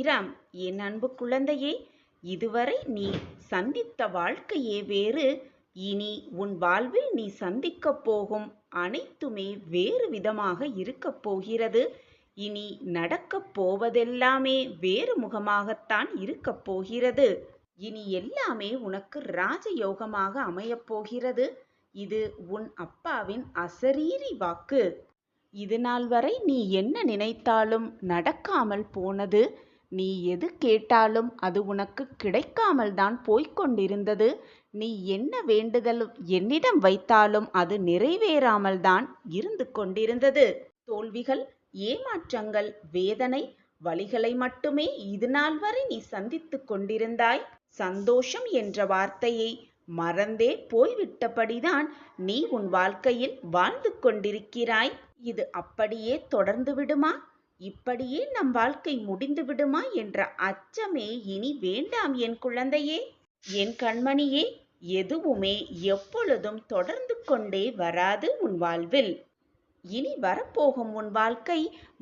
சாயிராம். என் அன்பு குழந்தையே, இதுவரை நீ சந்தித்த வாழ்க்கையே வேறு. இனி உன் வாழ்வில் நீ சந்திக்கப் போகும் அனைத்துமே வேறு விதமாக இருக்கப் போகிறது. இனி நடக்கப் போவதெல்லாமே வேறு முகமாகத்தான் இருக்கப் போகிறது. இனி எல்லாமே உனக்கு ராஜயோகமாக அமையப் போகிறது. இது உன் அப்பாவின் அசரீரி வாக்கு. இது நாள் வரை நீ என்ன நினைத்தாலும் நடக்காமல் போனது. நீ எது கேட்டாலும் அது உனக்கு கிடைக்காமல் தான் போய்கொண்டிருந்தது. நீ என்ன வேண்டுதலும் என்னிடம் வைத்தாலும் அது நிறைவேறாமல் தான் இருந்து கொண்டிருந்தது. தோல்விகள், ஏமாற்றங்கள், வேதனை, வலிகளை மட்டுமே இது நாள் வரை நீ சந்தித்து கொண்டிருந்தாய். சந்தோஷம் என்ற வார்த்தையை மறந்தே போய்விட்டபடிதான் நீ உன் வாழ்க்கையில் வாழ்ந்து கொண்டிருக்கிறாய். இது அப்படியே தொடர்ந்து விடுமா, இப்படியே நம் வாழ்க்கை முடிந்து விடுமா என்ற அச்சமே இனி வேண்டாம் என் குழந்தையே, என் கண்மணியே. எதுவுமே எப்பொழுதும் தொடர்ந்து கொண்டே வராது உன் வாழ்வில். இனி வரப்போகும் உன் வாழ்க்கை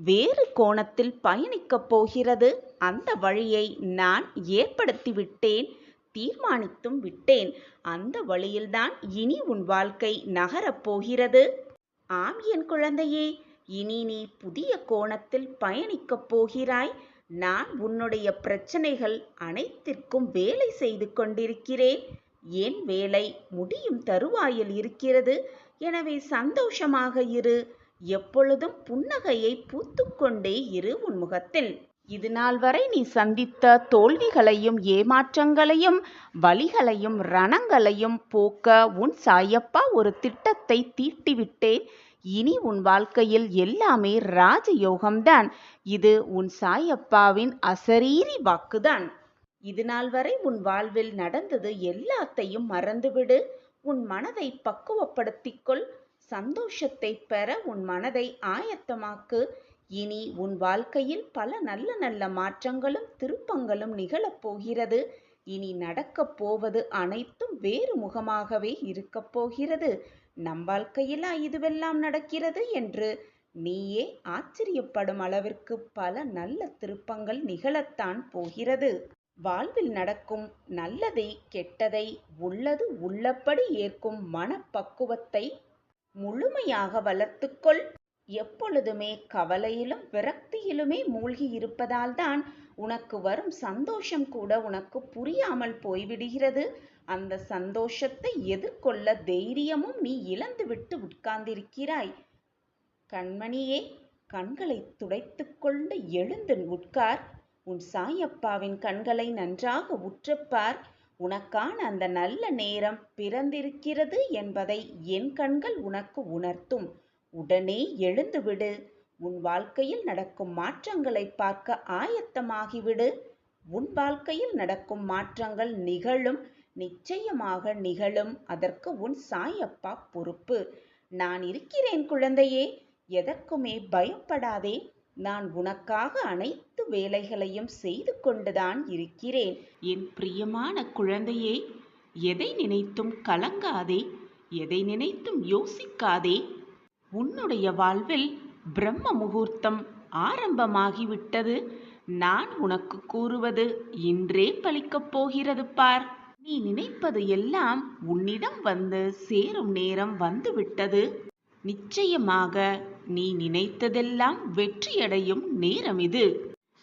வேறு கோணத்தில் பயணிக்கப் போகிறது. அந்த வழியை நான் ஏற்படுத்திவிட்டேன், தீர்மானித்தும் விட்டேன். அந்த வழியில்தான் இனி உன் வாழ்க்கை நகரப் போகிறது. ஆம் என் குழந்தையே, இனி நீ புதிய கோணத்தில் பயணிக்கப் போகிறாய். நான் உன்னுடைய பிரச்சனைகள் அனைத்திற்கும் வேலை செய்து கொண்டிருக்கிறேன். என் வேலை முடியும் தருவாயில் இருக்கிறது. எனவே சந்தோஷமாக இரு. எப்பொழுதும் புன்னகையை பூத்துக்கொண்டே இரு உன் முகத்தில். இது நாள் வரை நீ சந்தித்த தோல்விகளையும் ஏமாற்றங்களையும் வலிகளையும் ரணங்களையும் போக்க உன் சாயப்பா ஒரு திட்டத்தை தீட்டிவிட்டேன். இனி உன் வாழ்க்கையில் எல்லாமே ராஜயோகம்தான். இது உன் சாயப்பாவின் அசரீரி வாக்குதான். இது நாள் வரை உன் வாழ்வில் நடந்தது எல்லாத்தையும் மறந்துவிடு. உன் மனதை பக்குவப்படுத்திக்கொள். சந்தோஷத்தை பெற உன் மனதை ஆயத்தமாக்கு. இனி உன் வாழ்க்கையில் பல நல்ல நல்ல மாற்றங்களும் திருப்பங்களும் நிகழப் போகிறது. இனி நடக்கப் போவது அனைத்தும் வேறு முகமாகவே இருக்கப் போகிறது. நம் வாழ்க்கையிலா இதுவெல்லாம் நடக்கிறது என்று நீயே ஆச்சரியப்படும் அளவிற்கு பல நல்ல திருப்பங்கள் நிகழத்தான் போகிறது. வாழ்வில் நடக்கும் நல்லதை கெட்டதை உள்ளது உள்ளபடி ஏற்கும் மனப்பக்குவத்தை முழுமையாக வளர்த்துக்கொள். எப்பொழுதுமே கவலையிலும் விரக்தியிலுமே மூழ்கி இருப்பதால் தான் உனக்கு வரும் சந்தோஷம் கூட உனக்கு புரியாமல் போய்விடுகிறது. அந்த சந்தோஷத்தை எதிர்கொள்ள தைரியமும் நீ இழந்துவிட்டு உட்கார்ந்திருக்கிறாய். கண்மணியே, கண்களை துடைத்து கொண்டு எழுந்து உட்கார். உன் சாயப்பாவின் கண்களை நன்றாக உற்றுப்பார். உனக்கான அந்த நல்ல நேரம் பிறந்திருக்கிறது என்பதை என் கண்கள் உனக்கு உணர்த்தும். உடனே எழுந்துவிடு. உன் வாழ்க்கையில் நடக்கும் மாற்றங்களை பார்க்க ஆயத்தமாகிவிடு. உன் வாழ்க்கையில் நடக்கும் மாற்றங்கள் நிகழும், நிச்சயமாக நிகழும். அதற்கு உன் சாயப்பா பொறுப்பு. நான் இருக்கிறேன் குழந்தையே, எதற்குமே பயப்படாதே. நான் உனக்காக அனைத்து வேலைகளையும் செய்து கொண்டுதான் இருக்கிறேன். என் பிரியமான குழந்தையே, எதை நினைத்தும் கலங்காதே, எதை நினைத்தும் யோசிக்காதே. உன்னுடைய வாழ்வில் பிரம்ம முகூர்த்தம் ஆரம்பமாகிவிட்டது. நான் உனக்கு கூறுவது இன்றே பலிக்கப் போகிறது பார். நீ நினைப்பது எல்லாம் உன்னிடம் வந்து சேரும் நேரம் வந்துவிட்டது. நிச்சயமாக நீ நினைத்ததெல்லாம் வெற்றியடையும் நேரம் இது.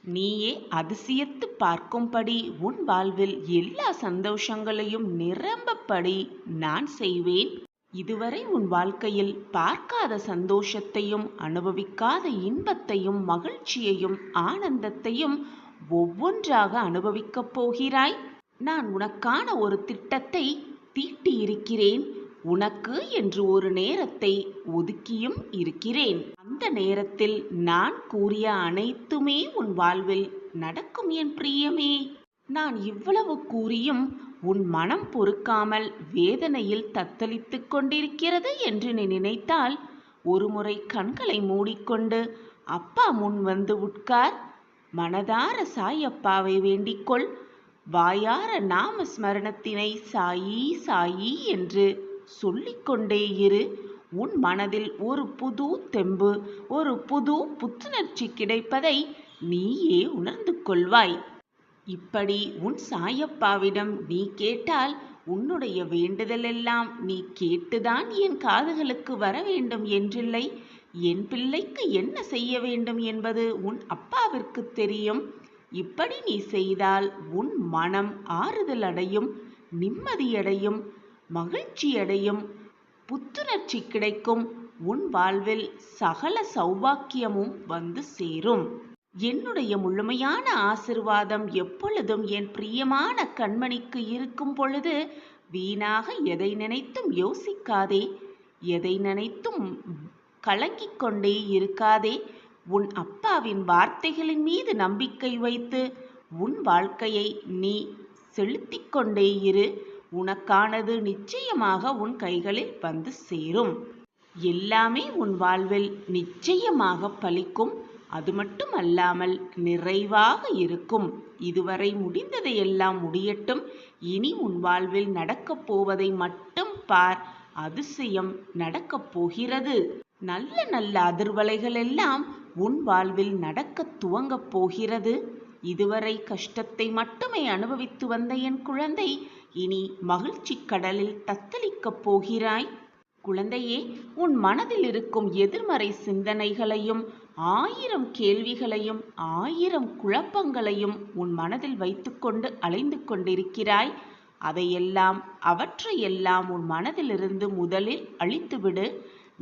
நீயே அதிசயித்து பார்க்கும்படி உன் வாழ்வில் எல்லா சந்தோஷங்களையும் நிரம்பப்படி நான் செய்வேன். இதுவரை உன் வாழ்க்கையில் பார்க்காத சந்தோஷத்தையும் அனுபவிக்காத இன்பத்தையும் மகிழ்ச்சியையும் ஆனந்தத்தையும் ஒவ்வொன்றாக அனுபவிக்கப் போகிறாய். நான் உனக்கான ஒரு திட்டத்தை தீட்டியிருக்கிறேன். உனக்கு என்று ஒரு நேரத்தை ஒதுக்கியும் இருக்கிறேன். அந்த நேரத்தில் நான் கூறிய அனைத்துமே உன் வாழ்வில் நடக்கும் என் பிரியமே. நான் இவ்வளவு கூறியும் உன் மனம் பொறுக்காமல் வேதனையில் தத்தளித்துக் கொண்டிருக்கிறது என்று நீ நினைத்தால் ஒருமுறை கண்களை மூடிக்கொண்டு அப்பா முன் வந்து உட்கார். மனதார சாயப்பாவை வேண்டிக்கொள். வாயார நாம ஸ்மரணத்தினை சாயி சாயி என்று சொல்லிக்கொண்டே இரு. உன் மனதில் ஒரு புது தெம்பு, ஒரு புது புத்துணர்ச்சி கிடைப்பதை நீயே உணர்ந்து கொள்வாய். இப்படி உன் சாயப்பாவிடம் நீ கேட்டால் உன்னுடைய வேண்டுதலெல்லாம் நீ கேட்டுதான் என் காதுகளுக்கு வர வேண்டும் என்றில்லை. என் பிள்ளைக்கு என்ன செய்ய வேண்டும் என்பது உன் அப்பாவிற்கு தெரியும். இப்படி நீ செய்தால் உன் மனம் ஆறுதல் அடையும், நிம்மதியடையும், மகிழ்ச்சியடையும், புத்துணர்ச்சி கிடைக்கும். உன் வாழ்வில் சகல சௌபாக்கியமும் வந்து சேரும். என்னுடைய முழுமையான ஆசிர்வாதம் எப்பொழுதும் என் பிரியமான கண்மணிக்கு இருக்கும் பொழுது வீணாக எதை நினைத்தும் யோசிக்காதே, எதை நினைத்தும் கலங்கிக் கொண்டே இருக்காதே. உன் அப்பாவின் வார்த்தைகளின் மீது நம்பிக்கை வைத்து உன் வாழ்க்கையை நீ செலுத்திக் கொண்டே இரு. உனக்கானது நிச்சயமாக உன் கைகளில் வந்து சேரும். எல்லாமே உன் வாழ்வில் நிச்சயமாக பலிக்கும். அது மட்டும் அல்லாமல் நிறைவாக இருக்கும். இதுவரை முடிந்ததையெல்லாம் முடியட்டும். இனி உன் வாழ்வில் நடக்கப் போவதை மட்டும் பார். அதிசயம் நடக்கப் போகிறது. நல்ல நல்ல அதிர்வலைகள் எல்லாம் உன் வாழ்வில் நடக்க துவங்கப் போகிறது. இதுவரை கஷ்டத்தை மட்டுமே அனுபவித்து வந்த என் குழந்தை இனி மகிழ்ச்சி கடலில் தத்தளிக்கப் போகிறாய். குழந்தையே, உன் மனதில் இருக்கும் எதிர்மறை சிந்தனைகளையும் 1000 கேள்விகளையும் 1000 குழப்பங்களையும் உன் மனதில் வைத்துக்கொண்டு அலைந்து கொண்டிருக்கிறாய். அவற்றையெல்லாம் உன் மனதிலிருந்து முதலில் அழித்துவிடு.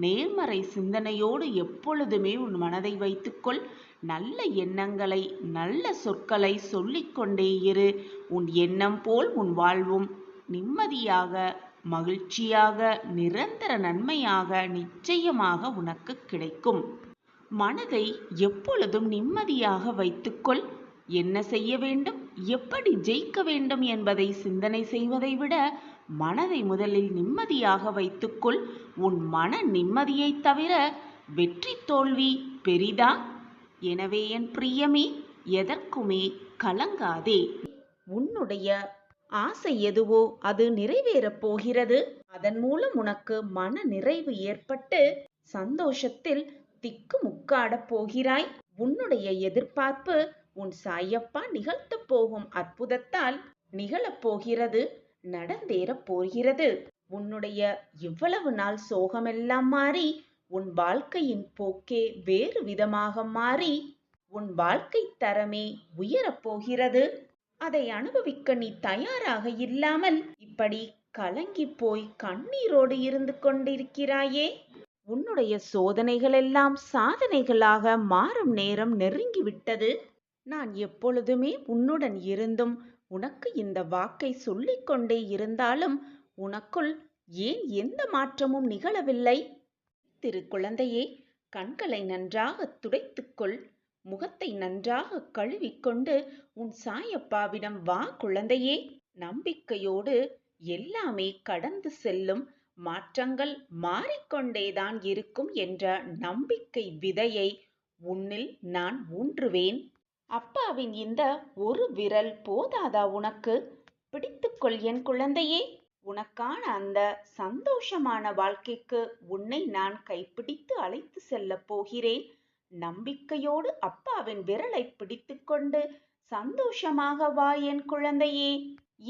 நேர்மறை சிந்தனையோடு எப்பொழுதுமே உன் மனதை வைத்துக்கொள். நல்ல எண்ணங்களை, நல்ல சொற்களை சொல்லிக்கொண்டே இரு. உன் எண்ணம் போல் உன் வாழ்வும் நிம்மதியாக, மகிழ்ச்சியாக, நிரந்தர நன்மையாக நிச்சயமாக உனக்கு கிடைக்கும். மனதை எப்பொழுதும் நிம்மதியாக வைத்துக்கொள். என்ன செய்ய வேண்டும், எப்படி ஜெயிக்க வேண்டும் என்பதை சிந்தனை செய்வதை விட மனதை முதலில் நிம்மதியாக வைத்துக்கொள். உன் மன நிம்மதியை தவிர வெற்றி தோல்வி பெரிதா? எனவே என் பிரியமே, எதற்குமே கலங்காதே. உன்னுடைய ஆசை எதுவோ அது நிறைவேறப் போகிறது. அதன் மூலம் உனக்கு மன நிறைவு ஏற்பட்டு சந்தோஷத்தில் திக்கு முக்காடப் போகிறாய். உன்னுடைய எதிர்பார்ப்பு உன் சாயப்பா நிகழ்த்தப் போகும் அற்புதத்தால் நிகழப் போகிறது, நடந்தேறப் போகிறது. உன்னுடைய இவ்வளவு நாள் சோகமெல்லாம் மாறி உன் வாழ்க்கையின் போக்கே வேறு விதமாக மாறி உன் வாழ்க்கை தரமே உயரப் போகிறது. அதை அனுபவிக்க நீ தயாராக இல்லாமல் இப்படி கலங்கி போய் கண்ணீரோடு இருந்து கொண்டிருக்கிறாயே. உன்னுடைய சோதனைகளெல்லாம் சாதனைகளாக மாறும் நேரம் நெருங்கிவிட்டது. நான் எப்பொழுதுமே உன்னுடன் இருந்தும் உனக்கு இந்த வாக்கை சொல்லிக்கொண்டே இருந்தாலும் உனக்குள் ஏன் எந்த மாற்றமும் நிகழவில்லை? குழந்தையே, கண்களை நன்றாக துடைத்துக்கொள். முகத்தை நன்றாக கழுவிக்கொண்டு உன் சாயப்பாவிடம் வா குழந்தையே. நம்பிக்கையோடு எல்லாமே கடந்து செல்லும். மாற்றங்கள் மாறிக்கொண்டேதான் இருக்கும் என்ற நம்பிக்கை விதையை உன்னில் நான் ஊன்றுவேன். அப்பாவின் இந்த ஒரு விரல் போதாதா உனக்கு? பிடித்துக்கொள் என் குழந்தையே. உனக்கான அந்த சந்தோஷமான வாழ்க்கைக்கு உன்னை நான் கைப்பிடித்து அழைத்து செல்லப் போகிறேன். நம்பிக்கையோடு அப்பாவின் விரலை பிடித்துக்கொண்டு சந்தோஷமாக வா என் குழந்தையே.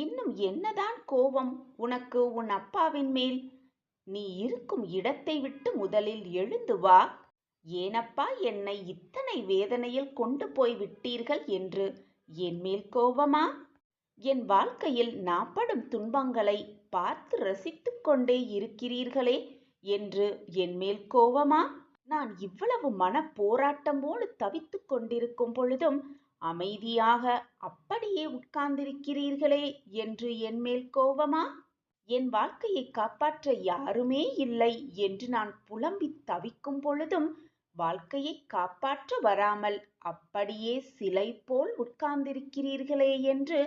இன்னும் என்னதான் கோபம் உனக்கு உன் அப்பாவின் மேல்? நீ இருக்கும் இடத்தை விட்டு முதலில் எழுந்து வா. ஏனப்பா என்னை இத்தனை வேதனையில் கொண்டு போய் விட்டீர்கள் என்று என் மேல் கோபமா? என் வாழ்க்கையில் நான் படும் துன்பங்களை பார்த்து ரசித்துக் கொண்டே இருக்கிறீர்களே என்று என் மேல் கோபமா? நான் இவ்வளவு மன போராட்டமோடு தவித்துக் கொண்டிருக்கும் பொழுதும் அமைதியாக அப்படியே உட்கார்ந்திருக்கிறீர்களே என்று என் மேல் கோபமா? என் வாழ்க்கையை காப்பாற்ற யாருமே இல்லை என்று நான் புலம்பி தவிக்கும் பொழுதும் வாழ்க்கையை காப்பாற்ற வராமல் அப்படியே சிலை போல் உட்கார்ந்திருக்கிறீர்களே என்று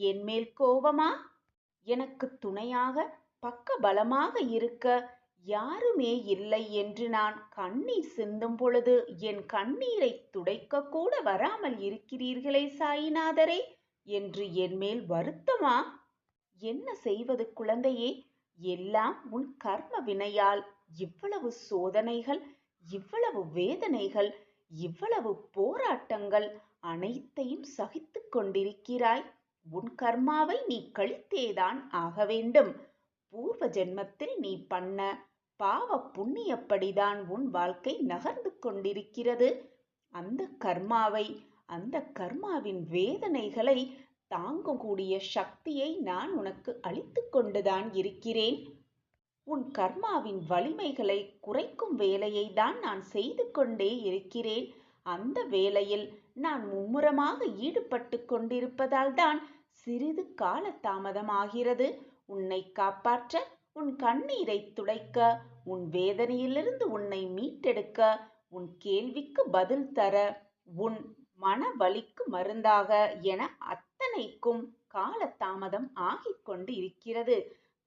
என் மேல் கோபமா? எனக்கு துணையாக பக்க பலமாக இருக்க யாருமே இல்லை என்று நான் கண்ணீர் சிந்தும் பொழுது என் கண்ணீரை துடைக்க கூட வராமல் இருக்கிறீர்களே சாயிநாதரே என்று என் மேல் வருத்தமா? என்ன செய்வது குழந்தையே? எல்லாம் உன் கர்ம வினையால் இவ்வளவு சோதனைகள், இவ்வளவு வேதனைகள், இவ்வளவு போராட்டங்கள், அனைத்தையும் சகித்துக் கொண்டிருக்கிறாய். உன் கர்மாவை நீ கழித்தேதான் ஆக வேண்டும். பூர்வ ஜென்மத்தில் நீ பண்ண பாவ புண்ணியப்படிதான் உன் வாழ்க்கை நகர்ந்து கொண்டிருக்கிறது. அந்த கர்மாவை, அந்த கர்மாவின் வேதனைகளை தாங்கக்கூடிய சக்தியை நான் உனக்கு அளித்து கொண்டுதான் இருக்கிறேன். உன் கர்மாவின் வலிமைகளை குறைக்கும் வேலையை தான் நான் செய்து கொண்டே இருக்கிறேன். அந்த வேலையில் நான் மும்முரமாக ஈடுபட்டு கொண்டிருப்பதால் தான் சிறிது கால தாமதமாகிறது. உன்னை காப்பாற்ற, உன் கண்ணீரை துடைக்க, உன் வேதனையிலிருந்து உன்னை மீட்டெடுக்க, உன் கேள்விக்கு பதில் தர, உன் மன வலிக்கு மருந்தாக என அத்தனைக்கும் கால தாமதம் ஆகிக் கொண்டு இருக்கிறது.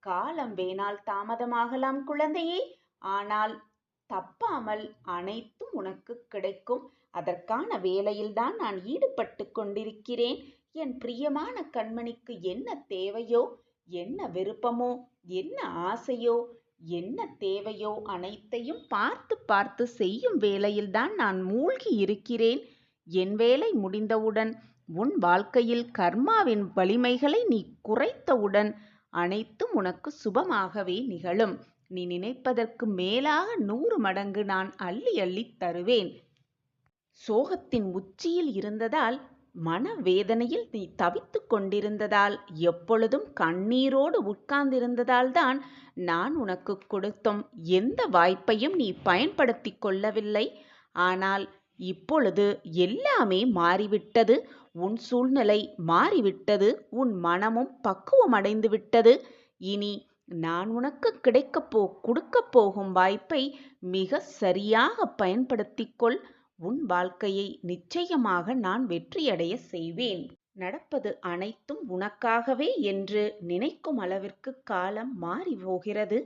காலம் வேணால் தாமதமாகலாம் குழந்தையே, ஆனால் தப்பாமல் அனைத்தும் உனக்கு கிடைக்கும். அதற்கான வேலையில்தான் நான் ஈடுபட்டு கொண்டிருக்கிறேன். என் பிரியமான கண்மணிக்கு என்ன தேவையோ, என்ன விருப்பமோ, என்ன ஆசையோ, என்ன தேவையோ அனைத்தையும் பார்த்து பார்த்து செய்யும் வேலையில்தான் நான் மூழ்கி இருக்கிறேன். என் வேலை முடிந்தவுடன், உன் வாழ்க்கையில் கர்மாவின் வலிமைகளை நீ குறைத்தவுடன் அனைத்தும் உனக்கு சுபமாகவே நிகழும். நீ நினைப்பதற்கு மேலாக 100 மடங்கு நான் அள்ளி அள்ளி தருவேன். சோகத்தின் உச்சியில் இருந்ததால், மனவேதனையில் நீ தவித்துக் கொண்டிருந்ததால், எப்பொழுதும் கண்ணீரோடு உட்கார்ந்திருந்ததால் தான் நான் உனக்கு கொடுத்தும் எந்த வாய்ப்பையும் நீ பயன்படுத்தி கொள்ளவில்லை. ஆனால் இப்பொழுது எல்லாமே மாறிவிட்டது. உன் சூழ்நிலை மாறிவிட்டது. உன் மனமும் பக்குவமடைந்து விட்டது. இனி நான் உனக்கு கொடுக்கப் போகும் வாய்ப்பை மிக சரியாக பயன்படுத்திக்கொள். உன் வாழ்க்கையை நிச்சயமாக நான் வெற்றியடைய செய்வேன். நடப்பது அனைத்தும் உனக்காகவே என்று நினைக்கும் அளவிற்கு காலம் மாறி போகிறது.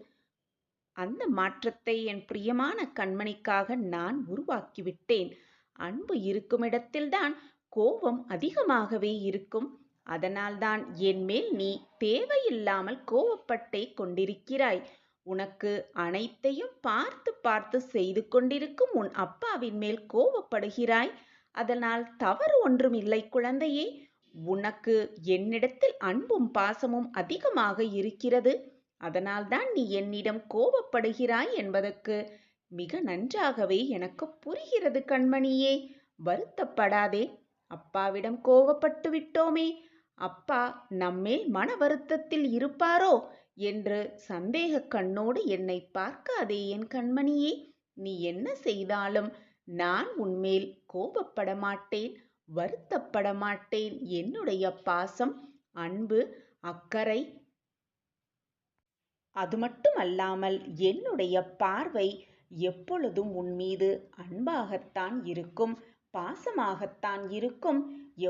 அந்த மாற்றத்தை என் பிரியமான கண்மணிக்காக நான் உருவாக்கிவிட்டேன். அன்பு இருக்குமிடத்தில்தான் கோபம் அதிகமாகவே இருக்கும். அதனால்தான் என் மேல் நீ தேவையில்லாமல் கோபப்பட்டே கொண்டிருக்கிறாய். உனக்கு அனைத்தையும் பார்த்து பார்த்து செய்து கொண்டிருக்கும் உன் அப்பாவின் மேல் கோபப்படுகிறாய். அதனால் தவறு ஒன்றும் இல்லை குழந்தையே. உனக்கு என்னிடத்தில் அன்பும் பாசமும் அதிகமாக இருக்கிறது. அதனால்தான் நீ என்னிடம் கோபப்படுகிறாய் என்பதற்கு மிக நன்றாகவே எனக்கு புரிகிறது கண்மணியே. வருத்தப்படாதே. அப்பாவிடம் கோபப்பட்டு விட்டோமே, அப்பா நம்மேல் மன வருத்தத்தில் இருப்பாரோ என்று சந்தேக கண்ணோடு என்னை பார்க்காதே என் கண்மணியே. நீ என்ன செய்தாலும் நான் உன்மேல் கோபப்பட மாட்டேன், வருத்தப்பட மாட்டேன். என்னுடைய பாசம், அன்பு, அக்கறை, அது மட்டுமல்லாமல் என்னுடைய பார்வை எப்பொழுதும் உன் மீது அன்பாகத்தான் இருக்கும், பாசமாகத்தான் இருக்கும்.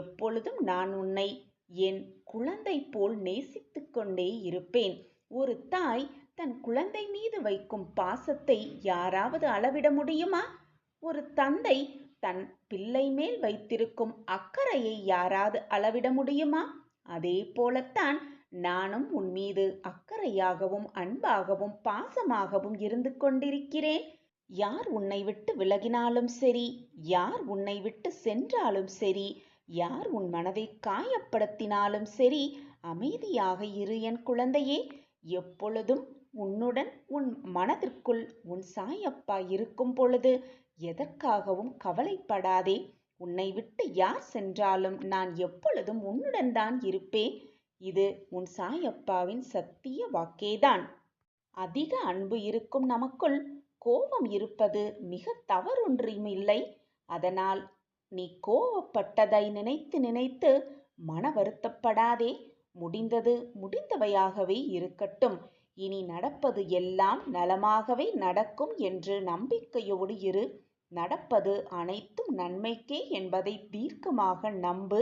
எப்பொழுதும் நான் உன்னை என் குழந்தை போல் நேசித்து கொண்டே இருப்பேன். ஒரு தாய் தன் குழந்தை மீது வைக்கும் பாசத்தை யாராவது அளவிட முடியுமா? ஒரு தந்தை தன் பிள்ளை மேல் வைத்திருக்கும் அக்கறையை யாராவது அளவிட முடியுமா? அதே போலத்தான் நானும் உன் மீது அக்கறையாகவும் அன்பாகவும் பாசமாகவும் இருந்து கொண்டிருக்கிறேன். யார் உன்னை விட்டு விலகினாலும் சரி, யார் உன்னை விட்டு சென்றாலும் சரி, யார் உன் மனதை காயப்படுத்தினாலும் சரி, அமைதியாக இரு என் குழந்தையே. எப்பொழுதும் உன்னுடன் உன் மனதிற்குள் உன் சாயப்பா இருக்கும் பொழுது எதற்காகவும் கவலைப்படாதே. உன்னை விட்டு யார் சென்றாலும் நான் எப்பொழுதும் உன்னுடன் தான் இருப்பேன். இது உன் சாயப்பாவின் சத்திய வாக்கேதான். அதிக அன்பு இருக்கும் நமக்குள் கோபம் இருப்பது மிக தவறொன்றுமில்லை. அதனால் நீ கோபப்பட்டதை நினைத்து நினைத்து மன வருத்தப்படாதே. முடிந்தது முடிந்தவையாகவே இருக்கட்டும். இனி நடப்பது எல்லாம் நலமாகவே நடக்கும் என்று நம்பிக்கையோடு இரு. நடப்பது அனைத்தும் நன்மைக்கே என்பதை தீர்க்கமாக நம்பு.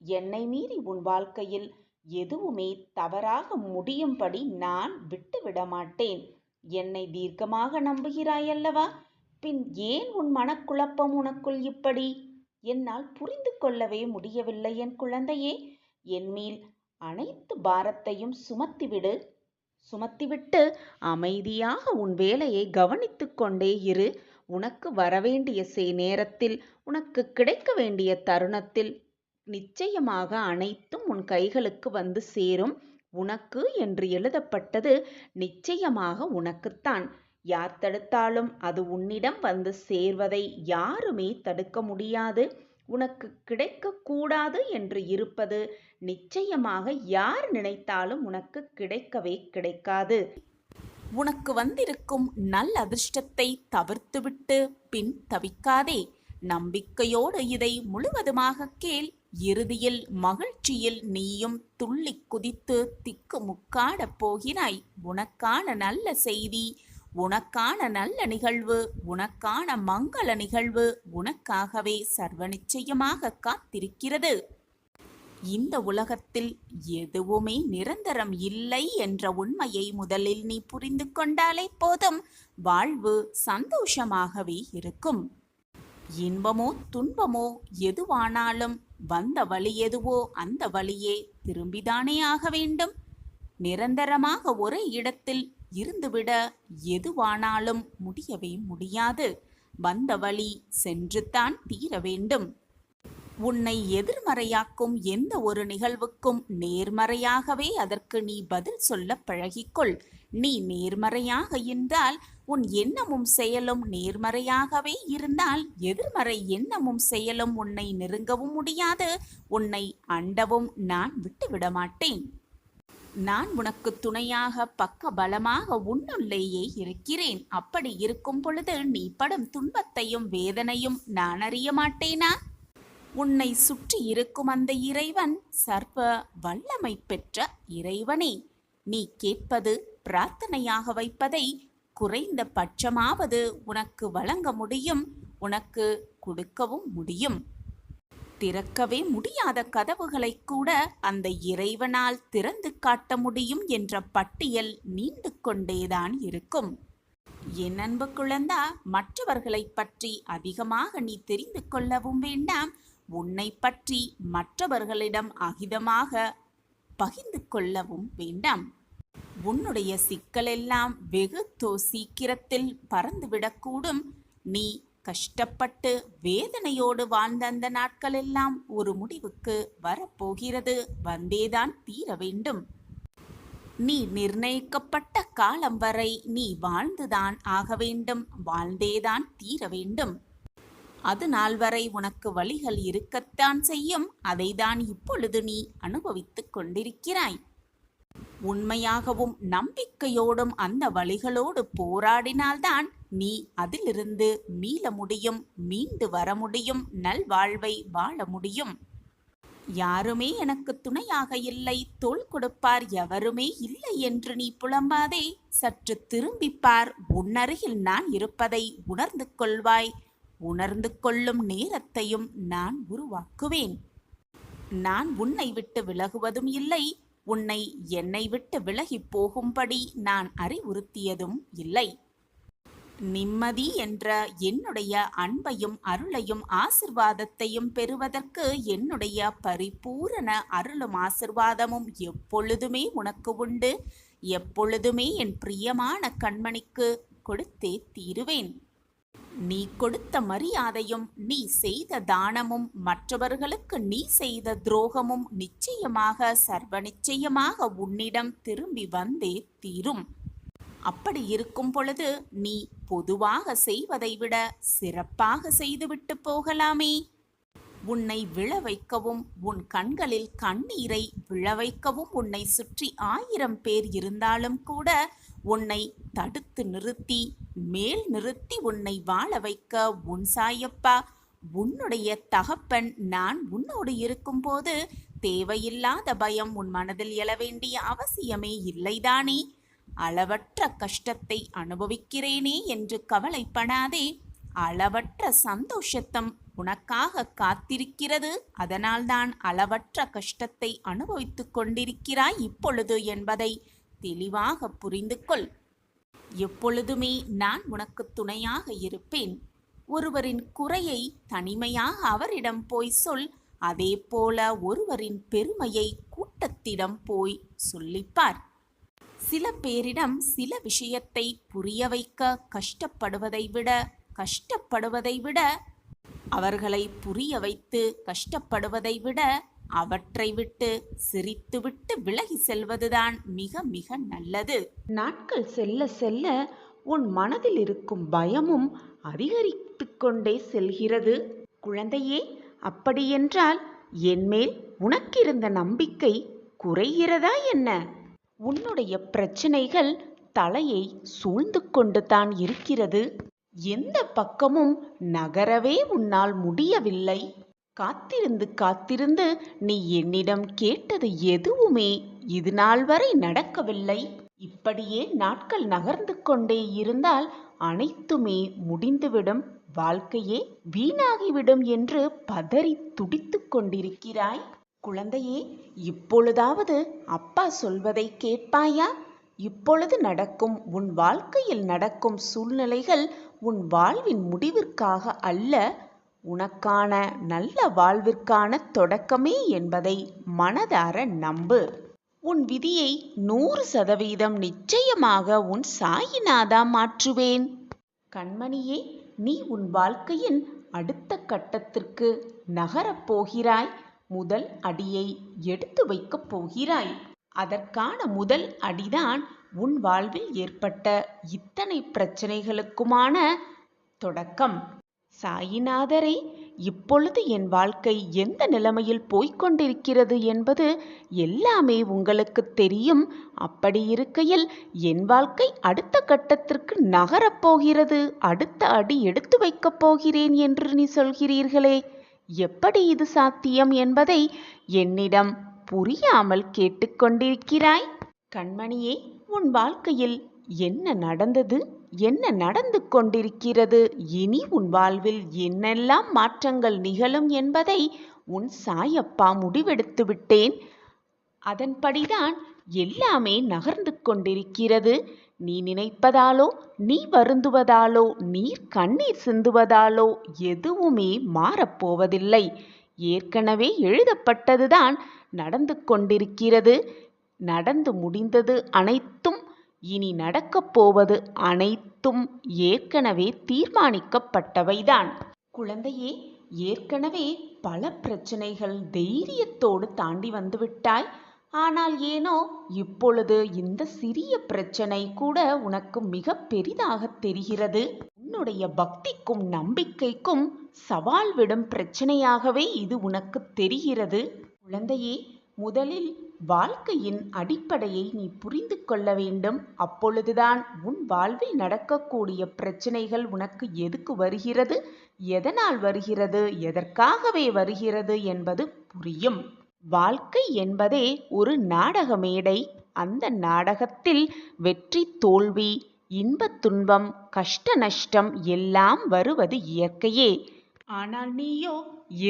என்னை மீறி உன் வாழ்க்கையில் எதுவுமே தவறாக முடியும்படி நான் விட்டுவிட மாட்டேன். என்னை தீர்க்கமாக நம்புகிறாயல்லவா? பின் ஏன் உன் மனக்குழப்பம் உனக்குள் இப்படி? என்னால் புரிந்து கொள்ளவே முடியவில்லை என் குழந்தையே. என்மேல் அனைத்து பாரத்தையும் சுமத்திவிட்டு அமைதியாக உன் வேலையை கவனித்து கொண்டே இரு. உனக்கு வரவேண்டிய நேரத்தில், உனக்கு கிடைக்க வேண்டிய தருணத்தில் நிச்சயமாக அனைத்தும் உன் கைகளுக்கு வந்து சேரும். உனக்கு என்று எழுதப்பட்டது நிச்சயமாக உனக்குத்தான். யார் தடுத்தாலும் அது உன்னிடம் வந்து சேர்வதை யாருமே தடுக்க முடியாது. உனக்கு கிடைக்கக்கூடாது என்று இருப்பது நிச்சயமாக யார் நினைத்தாலும் உனக்கு கிடைக்கவே கிடைக்காது. உனக்கு வந்திருக்கும் நல் அதிர்ஷ்டத்தை தவிர்த்துவிட்டு பின் தவிக்காதே. நம்பிக்கையோடு இதை முழுவதுமாக கேள். இறுதியில் மகிழ்ச்சியில் நீயும் துள்ளி குதித்து திக்கு முக்காடப் போகிறாய். உனக்கான நல்ல செய்தி, உனக்கான நல்ல நிகழ்வு, உனக்கான மங்கள நிகழ்வு உனக்காகவே சர்வ நிச்சயமாக காத்திருக்கிறது. இந்த உலகத்தில் எதுவுமே நிரந்தரம் இல்லை என்ற உண்மையை முதலில் நீ புரிந்து கொண்டாலே போதும், வாழ்வு சந்தோஷமாகவே இருக்கும். இன்பமோ துன்பமோ எதுவானாலும் வந்த வழி எதுவோ அந்த வழியே திரும்பிதானே ஆக வேண்டும். நிரந்தரமாக ஒரே இடத்தில் இருந்துவிட எதுவானாலும் முடியவே முடியாது. வந்த வழி சென்றுத்தான் தீர வேண்டும். உன்னை எதிர்மறையாக்கும் எந்த ஒரு நிகழ்வுக்கும் நேர்மறையாகவே அதற்கு நீ பதில் சொல்ல பழகிக்கொள். நீ நேர்மறையாக இருந்தால், உன் எண்ணமும் செயலும் நேர்மறையாகவே இருந்தால், எதிர்மறை எண்ணமும் செயலும் உன்னை நெருங்கவும் முடியாது, உன்னை அண்டவும் நான் விட்டுவிட மாட்டேன். நான் உனக்கு துணையாக பக்க பலமாக உன்னுள்ளேயே இருக்கிறேன். அப்படி இருக்கும் பொழுது நீ படும் துன்பத்தையும் வேதனையும் நான் அறிய மாட்டேனா? உன்னை சுற்றி இருக்கும் அந்த இறைவன் சர்வ வல்லமை பெற்ற இறைவனே. நீ கேட்பது பிரார்த்தனையாக வைப்பதை குறைந்த பட்சமாவது உனக்கு வழங்க முடியும், உனக்கு கொடுக்கவும் முடியும். திறக்கவே முடியாத கதவுகளை கூட அந்த இறைவனால் திறந்து காட்ட முடியும் என்ற பட்டியல் நீண்டு கொண்டேதான் இருக்கும். என் அன்பு குழந்தா, மற்றவர்களை பற்றி அதிகமாக நீ தெரிந்து கொள்ளவும் வேண்டாம். உன்னை பற்றி மற்றவர்களிடம் அகிதமாக பகிர்ந்து கொள்ளவும் வேண்டாம். உன்னுடைய சிக்கலெல்லாம் வெகு சீக்கிரத்தில் பறந்துவிடக்கூடும். நீ கஷ்டப்பட்டு வேதனையோடு வாழ்ந்த அந்த நாட்களெல்லாம் ஒரு முடிவுக்கு வரப்போகிறது. வந்தேதான் தீர வேண்டும். நீ நிர்ணயிக்கப்பட்ட காலம் வரை நீ வாழ்ந்துதான் ஆக வேண்டும், வாழ்ந்தேதான் தீர வேண்டும். அது நாள் வரை உனக்கு வழிகள் இருக்கத்தான் செய்யும். அதைதான் இப்பொழுது நீ அனுபவித்துக் கொண்டிருக்கிறாய். உண்மையாகவும் நம்பிக்கையோடும் அந்த வழிகளோடு போராடினால்தான் நீ அதிலிருந்து மீள முடியும், மீண்டு வர முடியும், நல்வாழ்வை வாழ முடியும். யாருமே எனக்கு துணையாக இல்லை, தோள் கொடுப்பார் எவருமே இல்லை என்று நீ புலம்பாதே. சற்று திரும்பிப்பார். உன்னருகில் நான் இருப்பதை உணர்ந்து கொள்வாய். உணர்ந்து கொள்ளும் நேரத்தையும் நான் உருவாக்குவேன். நான் உன்னை விட்டு விலகுவதும் இல்லை, உன்னை என்னை விட்டு விலகி போகும்படி நான் அறிவுறுத்தியதும் இல்லை. நிம்மதி என்ற என்னுடைய அன்பையும் அருளையும் ஆசிர்வாதத்தையும் பெறுவதற்கு என்னுடைய பரிபூரண அருளும் ஆசிர்வாதமும் எப்பொழுதுமே உனக்கு உண்டு. எப்பொழுதுமே என் பிரியமான கண்மணிக்கு கொடுத்தே தீருவேன். நீ கொடுத்த மரியாதையும் நீ செய்த தானமும் மற்றவர்களுக்கு நீ செய்த துரோகமும் நிச்சயமாக சர்வ நிச்சயமாக உன்னிடம் திரும்பி வந்தே தீரும். அப்படி இருக்கும் பொழுது நீ பொதுவாக செய்வதை விட சிறப்பாக செய்துவிட்டு போகலாமே. உன்னை விழ வைக்கவும் உன் கண்களில் கண்ணீரை விழ வைக்கவும் உன்னை சுற்றி 1000 பேர் இருந்தாலும் கூட உன்னை தடுத்து நிறுத்தி மேல் நிறுத்தி உன்னை வாழ வைக்க உன் சாயப்பா, உன்னுடைய தகப்பன் நான் உன்னோடு இருக்கும்போது தேவையில்லாத பயம் உன் மனதில் எழ வேண்டிய அவசியமே இல்லைதானே? அளவற்ற கஷ்டத்தை அனுபவிக்கிறேனே என்று கவலைப்படாதே. அளவற்ற சந்தோஷத்தம் உனக்காக காத்திருக்கிறது. அதனால்தான் அளவற்ற கஷ்டத்தை அனுபவித்துக் கொண்டிருக்கிறாய் இப்பொழுது என்பதை தெளிவாக புரிந்து கொள். எப்பொழுதுமே நான் உனக்கு துணையாக இருப்பேன். ஒருவரின் குறையை தனிமையாக அவரிடம் போய் சொல். அதே போல ஒருவரின் பெருமையை கூட்டத்திடம் போய் சொல்லிப்பார். சில பேரிடம் சில விஷயத்தை புரிய வைக்க கஷ்டப்படுவதை விட கஷ்டப்படுவதை விட அவர்களை புரிய வைத்து கஷ்டப்படுவதை விட அவற்றை விட்டு சிரித்துவிட்டு விலகி செல்வதுதான் மிக மிக நல்லது. நாட்கள் செல்ல செல்ல உன் மனதில் இருக்கும் பயமும் அதிகரித்து கொண்டே செல்கிறது. குழந்தையே, அப்படியென்றால் என்மேல் உனக்கிருந்த நம்பிக்கை குறைகிறதா என்ன? உன்னுடைய பிரச்சனைகள் தலையை சூழ்ந்து கொண்டு தான் இருக்கிறது. எந்த பக்கமும் நகரவே உன்னால் முடியவில்லை. காத்திருந்து காத்திருந்து நீ என்னிடம் கேட்டது எதுவுமே இது நாள் வரை நடக்கவில்லை. இப்படியே நாட்கள் நகர்ந்து கொண்டே இருந்தால் அனைத்துமே முடிந்துவிடும், வாழ்க்கையே வீணாகிவிடும் என்று பதறி துடித்து கொண்டிருக்கிறாய். குழந்தையே, இப்பொழுதாவது அப்பா சொல்வதை கேட்பாயா? இப்பொழுது நடக்கும் உன் வாழ்க்கையில் நடக்கும் சூழ்நிலைகள் உன் வாழ்வின் முடிவிற்காக அல்ல, உனக்கான நல்ல வாழ்விற்கான தொடக்கமே என்பதை மனதார நம்பு. உன் விதியை 100% நிச்சயமாக உன் சாயிநாதா மாற்றுவேன். கண்மணியே, நீ உன் வாழ்க்கையின் அடுத்த கட்டத்திற்கு நகரப் போகிறாய். முதல் அடியை எடுத்து வைக்கப் போகிறாய். அதற்கான முதல் அடிதான் உன் வாழ்வில் ஏற்பட்ட இத்தனை பிரச்சனைகளுக்குமான தொடக்கம். சாயிநாதரே, இப்பொழுது என் வாழ்க்கை எந்த நிலைமையில் போய்கொண்டிருக்கிறது என்பது எல்லாமே உங்களுக்கு தெரியும். அப்படி இருக்கையில் என் வாழ்க்கை அடுத்த கட்டத்திற்கு நகரப்போகிறது, அடுத்த அடி எடுத்து வைக்கப் போகிறேன் என்று நீ சொல்கிறீர்களே, எப்படி இது சாத்தியம் என்பதை என்னிடம் புரியாமல் கேட்டுக்கொண்டிருக்கிறாய். கண்மணியே, உன் வாழ்க்கையில் என்ன நடந்தது, என்ன நடந்து கொண்டிருக்கிறது, இனி உன் வாழ்வில் என்னெல்லாம் மாற்றங்கள் நிகழும் என்பதை உன் சாயப்பா முடிவெடுத்து விட்டேன். அதன்படிதான் எல்லாமே நகர்ந்து கொண்டிருக்கிறது. நீ நினைப்பதாலோ, நீ வருந்துவதாலோ, நீர் கண்ணீர் சிந்துவதாலோ எதுவுமே மாறப்போவதில்லை. ஏற்கனவே எழுதப்பட்டதுதான் நடந்து கொண்டிருக்கிறது. நடந்து முடிந்தது அனைத்தும், இனி நடக்கப் போவது அனைத்தும் ஏற்கனவே தீர்மானிக்கப்பட்டவைதான். குழந்தையே, ஏற்கனவே பல பிரச்சனைகள் தைரியத்தோடு தாண்டி வந்துவிட்டாய். ஆனால் ஏனோ இப்பொழுது இந்த சிறிய பிரச்சனை கூட உனக்கு மிக பெரிதாக தெரிகிறது. உன்னுடைய பக்திக்கும் நம்பிக்கைக்கும் சவால் விடும் பிரச்சனையாகவே இது உனக்கு தெரிகிறது. குழந்தையே, முதலில் வாழ்க்கையின் அடிப்படையை நீ புரிந்து கொள்ள வேண்டும். அப்பொழுதுதான் உன் வாழ்வில் நடக்கக்கூடிய பிரச்சனைகள் உனக்கு எதுக்கு வருகிறது, எதனால் வருகிறது, எதற்காகவே வருகிறது என்பது புரியும். வாழ்க்கை என்பதே ஒரு நாடக மேடை. அந்த நாடகத்தில் வெற்றி தோல்வி, இன்ப துன்பம், கஷ்ட நஷ்டம் எல்லாம் வருவது இயற்கையே. ஆனால் நீயோ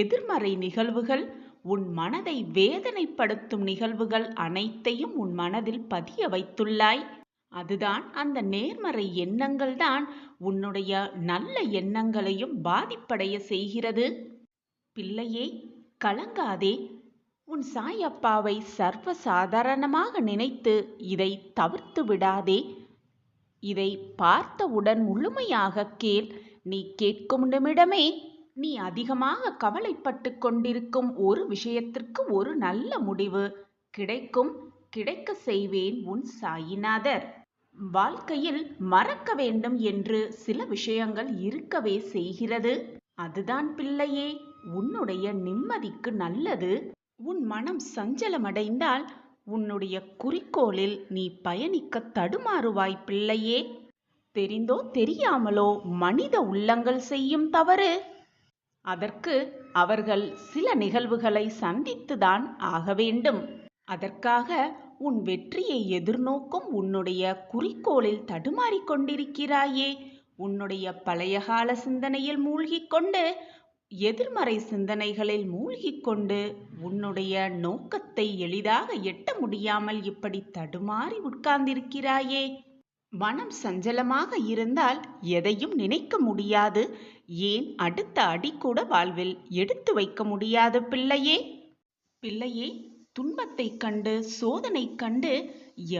எதிர்மறை நிகழ்வுகள், உன் மனதை வேதனைப்படுத்தும் நிகழ்வுகள் அனைத்தையும் உன் மனதில் பதிய வைத்துள்ளாய். அதுதான், அந்த நேர்மறை எண்ணங்கள் தான் உன்னுடைய நல்ல எண்ணங்களையும் பாதிப்படைய செய்கிறது. பிள்ளையே, கலங்காதே. உன் சாயப்பாவை சர்வ சாதாரணமாக நினைத்து இதை தவிர்த்து விடாதே. இதை பார்த்தவுடன் முழுமையாக கேள். நீ கேட்கும் நிமிடமே நீ அதிகமாக கவலைப்பட்டு கொண்டிருக்கும் ஒரு விஷயத்திற்கு ஒரு நல்ல முடிவு கிடைக்கும். கிடைக்க செய்வேன் உன் சாயிநாதர். வாழ்க்கையில் மறக்க வேண்டும் என்று சில விஷயங்கள் இருக்கவே செய்கிறது. அதுதான் பிள்ளையே உன்னுடைய நிம்மதிக்கு நல்லது. உன் மனம் சஞ்சலமடைந்தால் உன்னுடைய குறிக்கோளில் நீ பயணிக்க தடுமாறுவாய் பிள்ளையே. தெரிந்தோ தெரியாமலோ மனித உள்ளங்கள் செய்யும் தவறு. அதற்கு அவர்கள் சில நிகழ்வுகளை சந்தித்துதான் ஆக வேண்டும். அதற்காக உன் வெற்றியை எதிர்நோக்கும் உன்னுடைய குறிக்கோளில் தடுமாறிக் கொண்டிருக்கிறாயே. உன்னுடைய பழைய கால சிந்தனையில் மூழ்கிக் கொண்டு, எதிர்மறை சிந்தனைகளில் மூழ்கிக் கொண்டு உன்னுடைய நோக்கத்தை எளிதாக எட்ட முடியாமல் இப்படி தடுமாறி உட்கார்ந்திருக்கிறாயே. மனம் சஞ்சலமாக இருந்தால் எதையும் நினைக்க முடியாது. ஏன் அடுத்த அடி கூட வாழ்வில் எடுத்து வைக்க முடியாது பிள்ளையே. பிள்ளையே, துன்பத்தை கண்டு, சோதனை கண்டு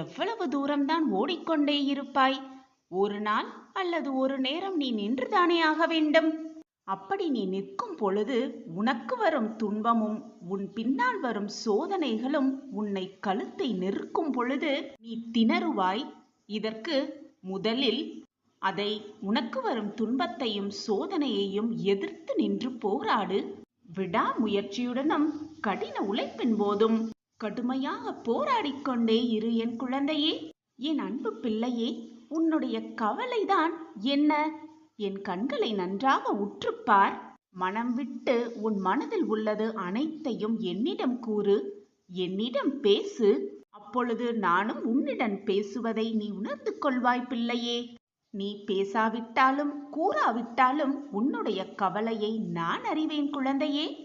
எவ்வளவு தூரம்தான் ஓடிக்கொண்டே இருப்பாய்? ஒரு நாள் அல்லது ஒரு நேரம் நீ நின்றுதானே ஆக வேண்டும். அப்படி நீ நிற்கும் பொழுது உனக்கு வரும் துன்பமும் உன் பின்னால் வரும் சோதனைகளும் உன்னை கழுத்தை நெருக்கும் பொழுது நீ திணறுவாய். இதற்கு முதலில் அதை உனக்கு வரும் துன்பத்தையும் சோதனையையும் எதிர்த்து நின்று போராடு. விடாமுயற்சியுடனும் கடின உழைப்பின் போதும் கடுமையாக போராடிக்கொண்டே இரு என் குழந்தையே. என் அன்பு பிள்ளையே, உன்னுடைய கவலைதான் என்ன? என் கண்களை நன்றாக உற்றுப்பார். மனம் விட்டு உன் மனதில் உள்ளது அனைத்தையும் என்னிடம் கூறு, என்னிடம் பேசு. அப்பொழுது நானும் உன்னிடம் பேசுவதை நீ உணர்ந்து கொள்வாய் பிள்ளையே. நீ பேசாவிட்டாலும் கூறாவிட்டாலும் உன்னுடைய கவலையை நான் அறிவேன் குழந்தையே.